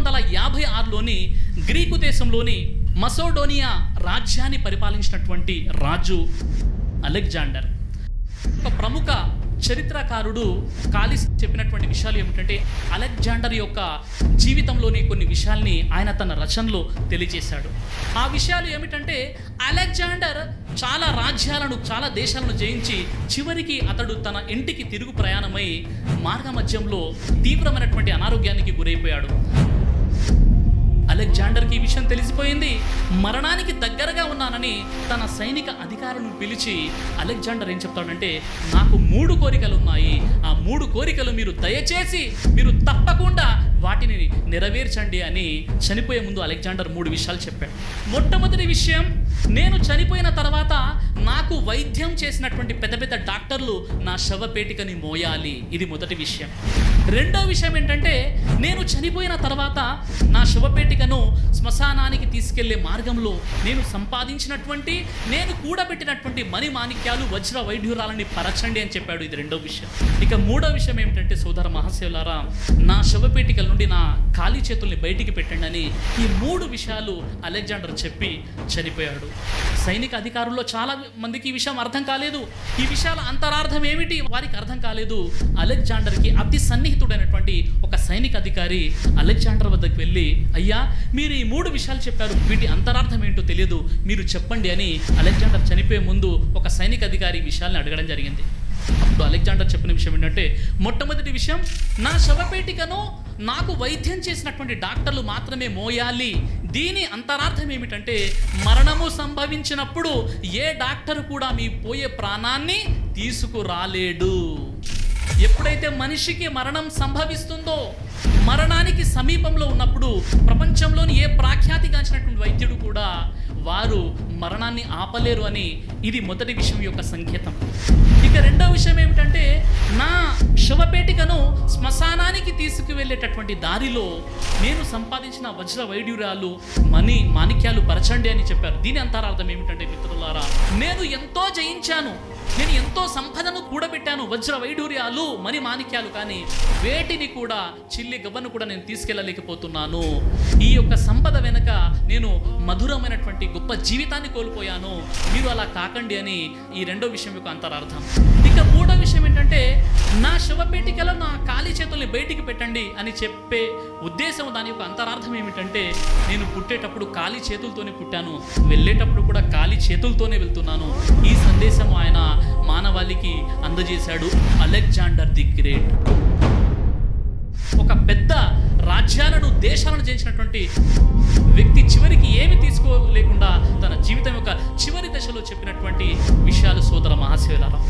356లోని Greek దేశంలోని మసోడోనియా రాజ్యాన్ని పరిపాలించినటువంటి రాజు అలెగ్జాండర్. ఒక ప్రముఖ చరిత్రకారుడు కాలిస్ చెప్పినటువంటి విషయాలు ఏమిటంటే, అలెగ్జాండర్ యొక్క జీవితంలోని కొన్ని విషయాల్ని ఆయన తన రచనలో తెలియజేశాడు. ఆ విషయాలు ఏమిటంటే, అలెగ్జాండర్ చాలా రాజ్యాలను, చాలా దేశాలను జయించి చివరికి అతడు తన ఇంటికి తిరుగు ప్రయాణమై మార్గమధ్యంలో తీవ్రమైనటువంటి అనారోగ్యానికి గురైపోయాడు. అలెగ్జాండర్కి ఈ విషయం తెలిసిపోయింది. మరణానికి దగ్గరగా ఉన్నానని తన సైనిక అధికారులను పిలిచి అలెగ్జాండర్ ఏం చెప్తాడంటే, నాకు 3 కోరికలు ఉన్నాయి, ఆ 3 కోరికలు మీరు దయచేసి మీరు తప్పకుండా వాటిని నెరవేర్చండి అని చనిపోయే ముందు అలెగ్జాండర్ 3 విషయాలు చెప్పాడు. మొట్టమొదటి విషయం, నేను చనిపోయిన తర్వాత నాకు వైద్యం చేసినటువంటి పెద్ద పెద్ద డాక్టర్లు నా శవపేటికని మోయాలి. ఇది మొదటి విషయం. రెండో విషయం ఏంటంటే, నేను చనిపోయిన తర్వాత నా శవపేటికను శ్మశానానికి తీసుకెళ్లే మార్గంలో నేను సంపాదించినటువంటి, నేను కూడబెట్టినటువంటి మణి మాణిక్యాలు, వజ్ర వైఢూర్యాలని పరచండి అని చెప్పాడు. ఇది రెండో విషయం. ఇక మూడో విషయం ఏమిటంటే, సోదర మహాశయులారా, నా శవపేటికల నుండి నా ఖాళీ చేతుల్ని బయటికి పెట్టండి అని ఈ 3 విషయాలు అలెగ్జాండర్ చెప్పి చనిపోయాడు. సైనిక అధికారుల్లో చాలా మందికి ఈ విషయం అర్థం కాలేదు. ఈ విషయాల అంతరార్థం ఏమిటి వారికి అర్థం కాలేదు. అలెగ్జాండర్కి అతి సన్నిహితుడైనటువంటి ఒక సైనిక అధికారి అలెగ్జాండర్ వద్దకు వెళ్ళి, అయ్యా మీరు ఈ 3 విషయాలు చెప్పారు, వీటి అంతరార్థం ఏంటో తెలియదు, మీరు చెప్పండి అని అలెగ్జాండర్ చనిపోయే ముందు ఒక సైనిక అధికారి ఈ విషయాలను అడగడం జరిగింది. అప్పుడు అలెగ్జాండర్ చెప్పిన విషయం ఏంటంటే, మొట్టమొదటి విషయం, నా శవపేటికను నాకు వైద్యం చేసినటువంటి డాక్టర్లు మాత్రమే మోయాలి. దీని అంతరార్థం ఏమిటంటే, మరణము సంభవించినప్పుడు ఏ డాక్టర్ కూడా మీ పోయే ప్రాణాన్ని తీసుకురాలేడు. ఎప్పుడైతే మనిషికి మరణం సంభవిస్తుందో, మరణానికి సమీపంలో ఉన్నప్పుడు ప్రపంచంలోని ఏ ప్రఖ్యాతిగాంచినటువంటి వైద్యుడు కూడా వారు మరణాన్ని ఆపలేరు అని ఇది మొదటి విషయం యొక్క సంకేతం. ఇక రెండవ విషయం ఏమిటంటే, నా శవపేటికను శ్మశానానికి తీసుకువెళ్ళేటటువంటి దారిలో నేను సంపాదించిన వజ్ర వైఢూర్యాలు, మణి మాణిక్యాలు పరచండి అని చెప్పారు. దీని అంతరార్థం ఏమిటంటే మిత్రులారా, నేను ఎంతో జయించాను, నేను ఎంతో సంపదను కూడబెట్టాను, వజ్ర వైఢూర్యాలు, మణి మాణిక్యాలు, కానీ వేటిని కూడా, చిల్లి గవ్వను కూడా నేను తీసుకెళ్ళలేకపోతున్నాను. ఈ యొక్క సంపద వెనక నేను మధురమైనటువంటి గొప్ప జీవితాన్ని కోల్పోయాను. మీరు అలా కాకండి అని ఈ రెండో విషయం యొక్క అంతరార్థం. ఇక మూడో విషయం ఏంటంటే, నా శవపేటికలో నా ఖాళీ చేతుల్ని బయటికి పెట్టండి అని చెప్పే ఉద్దేశం, దాని యొక్క అంతరార్థం ఏమిటంటే, నేను పుట్టేటప్పుడు ఖాళీ చేతులతోనే పుట్టాను, వెళ్ళేటప్పుడు కూడా ఖాళీ చేతులతోనే వెళ్తున్నాను. ఈ సందేశం ఆయన మానవాళికి అందజేశాడు అలెగ్జాండర్ ది గ్రేట్. ఒక పెద్ద రాజ్యాలను, దేశాలను జయించినటువంటి వ్యక్తి చివరికి ఏమి తీసుకోలేకుండా తన జీవితం యొక్క చివరి దశలో చెప్పినటువంటి విషయాలు సోదర మహాశయులారా.